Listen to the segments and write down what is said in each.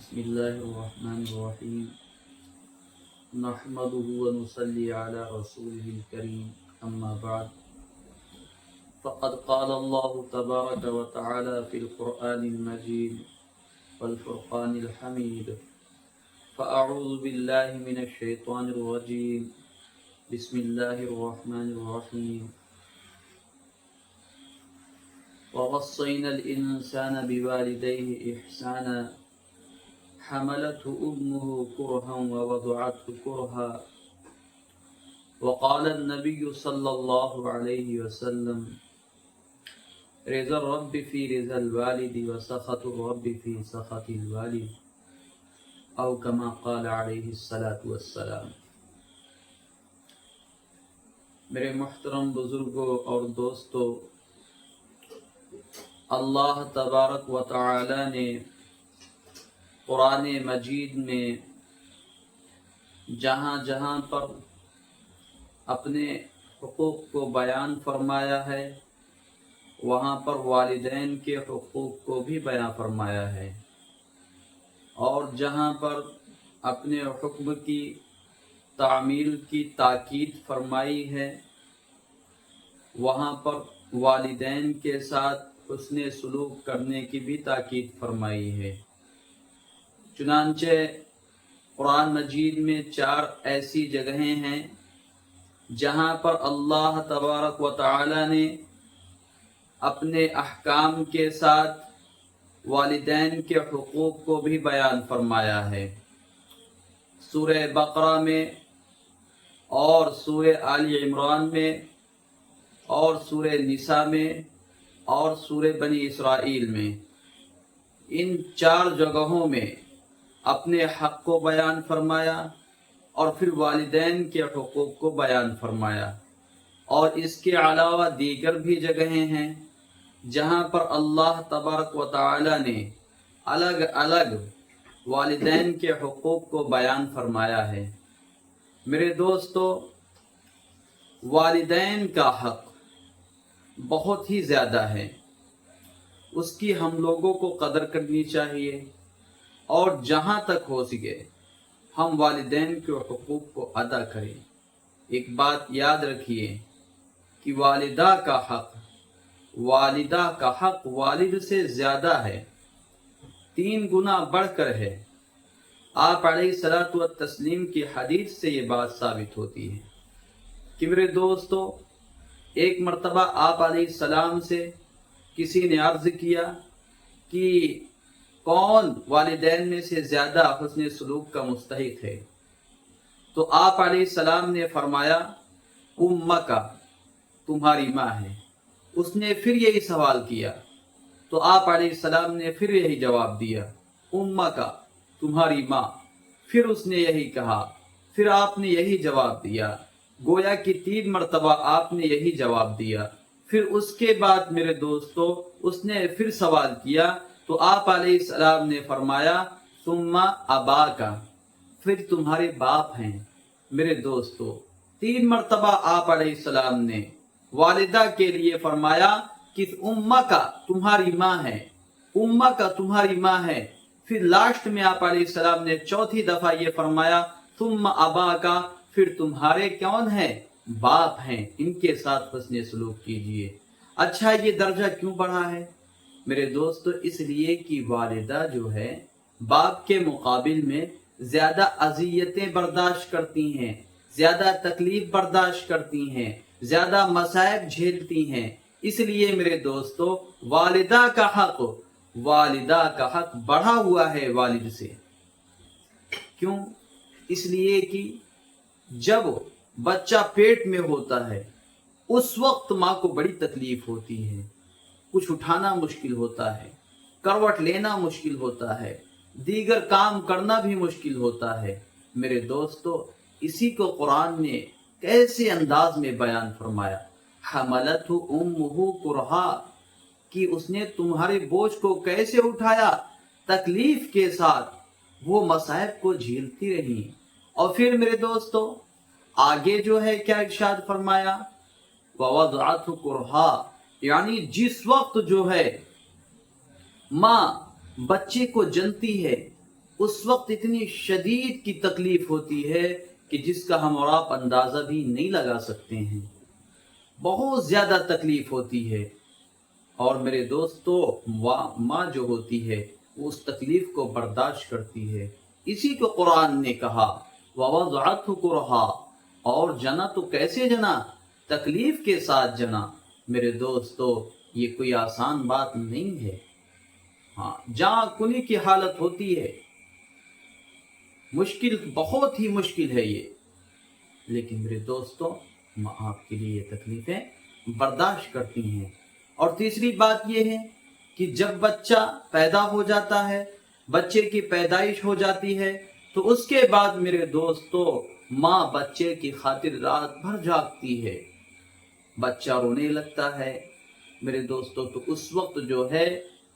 بسم الله الرحمن الرحيم نحمده ونصلي على رسوله الكريم أما بعد فقد قال الله تبارك وتعالى في القرآن المجيد والفرقان الحميد فأعوذ بالله من الشيطان الرجيم بسم الله الرحمن الرحيم ووصينا الإنسان بوالديه إحسانا حملته أمه كرها ووضعته كرها وقال النبي صلى الله عليه وسلم رضا الرب في رضا الوالد وسخط الرب في سخط الوالد أو كما قال عليه الصلاة والسلام۔ میرے محترم بزرگوں اور دوستوں، اللہ تبارک و تعالی نے قرآن مجید میں جہاں جہاں پر اپنے حقوق کو بیان فرمایا ہے وہاں پر والدین کے حقوق کو بھی بیان فرمایا ہے، اور جہاں پر اپنے حکم کی تعمیل کی تاکید فرمائی ہے وہاں پر والدین کے ساتھ حسن سلوک کرنے کی بھی تاکید فرمائی ہے۔ چنانچہ قرآن مجید میں 4 ایسی جگہیں ہیں جہاں پر اللہ تبارک و تعالی نے اپنے احکام کے ساتھ والدین کے حقوق کو بھی بیان فرمایا ہے۔ سورہ بقرہ میں اور سورہ آل عمران میں اور سورہ نساء میں اور سورہ بنی اسرائیل میں، ان 4 جگہوں میں اپنے حق کو بیان فرمایا اور پھر والدین کے حقوق کو بیان فرمایا، اور اس کے علاوہ دیگر بھی جگہیں ہیں جہاں پر اللہ تبارک و تعالی نے الگ الگ والدین کے حقوق کو بیان فرمایا ہے۔ میرے دوستو، والدین کا حق بہت ہی زیادہ ہے، اس کی ہم لوگوں کو قدر کرنی چاہیے، اور جہاں تک ہو سکے ہم والدین کے حقوق کو ادا کریں۔ ایک بات یاد رکھیے کہ والدہ کا حق والد سے زیادہ ہے، 3 گنا بڑھ کر ہے۔ آپ علیہ الصلوۃ والتسلیم کی حدیث سے یہ بات ثابت ہوتی ہے کہ میرے دوستو، ایک مرتبہ آپ علیہ السلام سے کسی نے عرض کیا کہ کون والدین میں سے زیادہ حسن سلوک کا مستحق ہے؟ تو آپ علیہ السلام نے فرمایا امک، تمہاری ماں ہے۔ اس نے پھر یہی سوال کیا تو آپ علیہ السلام نے پھر یہی جواب دیا امک، تمہاری ماں۔ پھر اس نے یہی کہا، پھر آپ نے یہی جواب دیا، گویا کہ 3 مرتبہ آپ نے یہی جواب دیا۔ پھر اس کے بعد میرے دوستو اس نے پھر سوال کیا تو آپ علیہ السلام نے فرمایا ثم اباک، پھر تمہارے باپ ہیں۔ میرے دوستو 3 مرتبہ آپ علیہ السلام نے والدہ کے لیے فرمایا کہ امک، تمہاری ماں ہے، امک، تمہاری ماں ہے۔ پھر لاسٹ میں آپ علیہ السلام نے 4تھی دفعہ یہ فرمایا ثم اباک، پھر تمہارے کون ہیں؟ باپ ہیں، ان کے ساتھ حسن سلوک کیجئے۔ اچھا، یہ درجہ کیوں بڑھا ہے میرے دوستو؟ اس لیے کہ والدہ جو ہے باپ کے مقابل میں زیادہ اذیتیں برداشت کرتی ہیں، زیادہ تکلیف برداشت کرتی ہیں، زیادہ مصائب جھیلتی ہیں۔ اس لیے میرے دوستو والدہ کا حق بڑھا ہوا ہے والد سے۔ کیوں؟ اس لیے کہ جب بچہ پیٹ میں ہوتا ہے اس وقت ماں کو بڑی تکلیف ہوتی ہے، کچھ اٹھانا مشکل ہوتا ہے، کروٹ لینا مشکل ہوتا ہے، دیگر کام کرنا بھی مشکل ہوتا ہے۔ میرے دوستو اسی کو قرآن نے کیسے انداز میں بیان فرمایا، حملتہ امہ کرہا، کہ اس نے تمہارے بوجھ کو کیسے اٹھایا، تکلیف کے ساتھ وہ مصائب کو جھیلتی رہی۔ اور پھر میرے دوستو آگے جو ہے کیا ارشاد فرمایا، ووضعتہ کرہا، یعنی جس وقت جو ہے ماں بچے کو جنتی ہے اس وقت اتنی شدید کی تکلیف ہوتی ہے کہ جس کا ہم اور آپ اندازہ بھی نہیں لگا سکتے ہیں. بہت زیادہ تکلیف ہوتی ہے. اور میرے دوستو، ماں جو ہوتی ہے وہ اس تکلیف کو برداشت کرتی ہے. اسی کو قرآن نے کہا وَوَضَعَتْهُ كُرْهًا، اور جنا تو کیسے جنا؟ تکلیف کے ساتھ جنا. میرے دوستو، یہ کوئی آسان بات نہیں ہے. ہاں، جہاں کنی کی حالت ہوتی ہے، مشکل، بہت ہی مشکل ہے یہ. لیکن میرے دوستو، ماں آپ کے لیے یہ تکلیفیں برداشت کرتی ہیں. اور تیسری بات یہ ہے کہ جب بچہ پیدا ہو جاتا ہے، بچے کی پیدائش ہو جاتی ہے، تو اس کے بعد میرے دوستو ماں بچے کی خاطر رات بھر جاگتی ہے. بچہ رونے لگتا ہے میرے دوستو، تو اس وقت جو ہے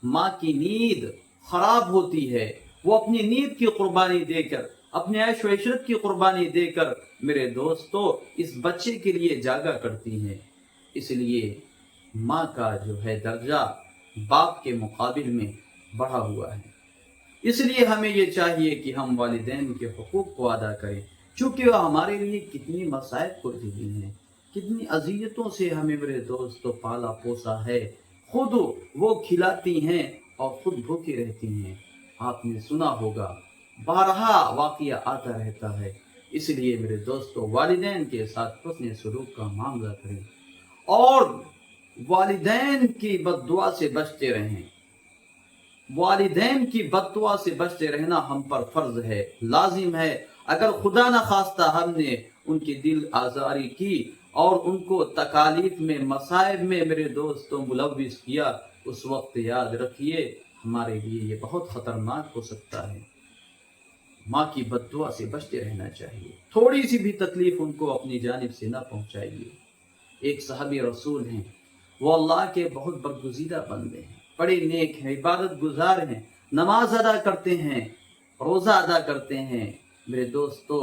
ماں کی نیند خراب ہوتی ہے. وہ اپنی نیند کی قربانی دے کر، اپنے عیش و عشرت کی قربانی دے کر میرے دوستو اس بچے کے لیے جاگا کرتی ہیں. اس لیے ماں کا جو ہے درجہ باپ کے مقابل میں بڑھا ہوا ہے. اس لیے ہمیں یہ چاہیے کہ ہم والدین کے حقوق کو ادا کریں، چونکہ وہ ہمارے لیے کتنی مصائب کو جھیلی ہیں، کتنی اذیتوں سے ہمیں میرے دوستو پالا پوسا ہے. خود وہ کھلاتی ہیں اور خود بھوکی رہتی ہیں. آپ نے سنا ہوگا، بارہا واقعہ آتا رہتا ہے. اس لیے میرے دوستو والدین کے ساتھ حسن سلوک کا معاملہ کریں اور والدین کی بد دعا سے بچتے رہیں. والدین کی بد دعا سے بچتے رہنا ہم پر فرض ہے، لازم ہے. اگر خدا نہ خواستہ ہم نے ان کی دل آزاری کی اور ان کو تکالیف میں، مصائب میں میرے دوستوں ملوث کیا، اس وقت یاد رکھیے ہمارے لیے یہ بہت خطرناک ہو سکتا ہے. ماں کی بد دعا سے بچتے رہنا چاہیے. تھوڑی سی بھی تکلیف ان کو اپنی جانب سے نہ پہنچائیے. ایک صحابی رسول ہیں، وہ اللہ کے بہت برگزیدہ بندے ہیں، بڑے نیک ہیں، عبادت گزار ہیں، نماز ادا کرتے ہیں، روزہ ادا کرتے ہیں. میرے دوستو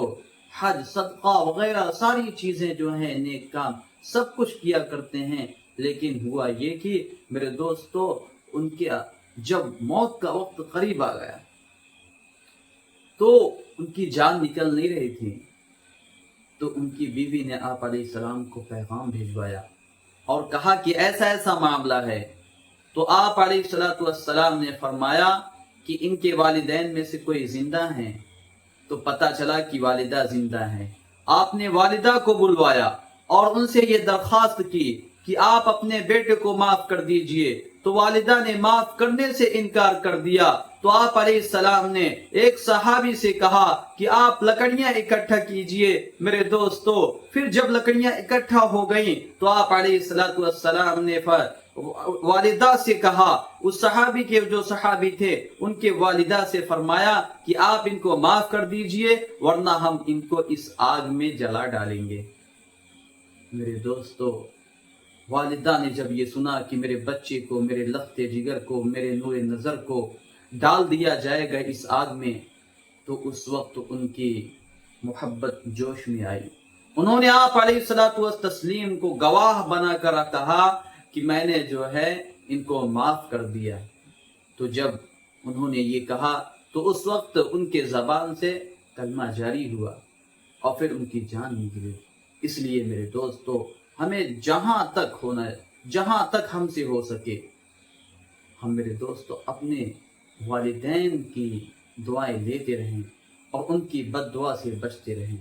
حج، صدقہ وغیرہ ساری چیزیں جو ہیں، نیک کام سب کچھ کیا کرتے ہیں. لیکن ہوا یہ کہ میرے دوستو ان کے جب موت کا وقت قریب آ گیا تو ان کی جان نکل نہیں رہی تھی. تو ان کی بیوی نے آپ علیہ السلام کو پیغام بھیجوایا اور کہا کہ ایسا ایسا معاملہ ہے. تو آپ علیہ السلام نے فرمایا کہ ان کے والدین میں سے کوئی زندہ ہیں؟ تو پتہ چلا کہ والدہ زندہ ہیں. آپ نے والدہ کو بلوایا اور ان سے یہ درخواست کی کہ آپ اپنے بیٹے کو معاف کر دیجئے. تو والدہ نے معاف کرنے سے انکار کر دیا. تو آپ علیہ السلام نے ایک صحابی سے کہا کہ آپ لکڑیاں اکٹھا کیجئے. میرے دوستو پھر جب لکڑیاں اکٹھا ہو گئیں تو آپ علیہ السلام نے والدہ سے کہا، اس صحابی کے جو صحابی تھے ان کے والدہ سے فرمایا کہ آپ ان کو معاف کر دیجئے ورنہ ہم ان کو اس آگ میں جلا ڈالیں گے. میرے دوستو والدہ نے جب یہ سنا کہ میرے بچے کو، میرے لختے جگر کو، میرے نور نظر کو ڈال دیا جائے گا اس آگ میں، تو اس وقت ان کی محبت جوش میں آئی. انہوں نے آپ علیہ السلام کو گواہ بنا کر کہا کہ میں نے جو ہے ان کو معاف کر دیا. تو جب انہوں نے یہ کہا تو اس وقت ان کے زبان سے کلمہ جاری ہوا اور پھر ان کی جان نکلی. اس لیے میرے دوستو ہمیں جہاں تک ہم سے ہو سکے، ہم میرے دوستو اپنے والدین کی دعائیں لیتے رہیں اور ان کی بد دعا سے بچتے رہیں.